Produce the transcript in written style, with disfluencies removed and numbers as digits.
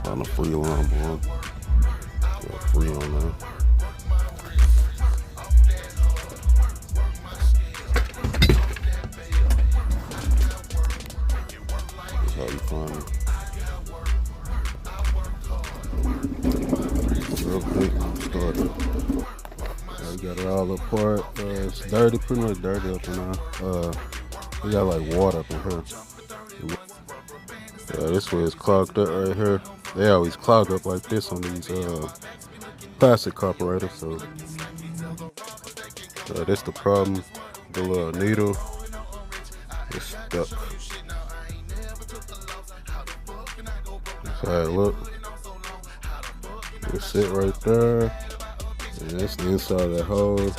Found a free lawnmower. Got free on there. That's how you find it. Real quick, start it. We got it all apart. It's dirty, pretty much dirty up in there. We got like water up in here. This way it's clogged up right here. They always clog up like this on these plastic carburetors. So that's the problem. The little needle is stuck. That's how it look. It sit right there. And that's the inside of that hose.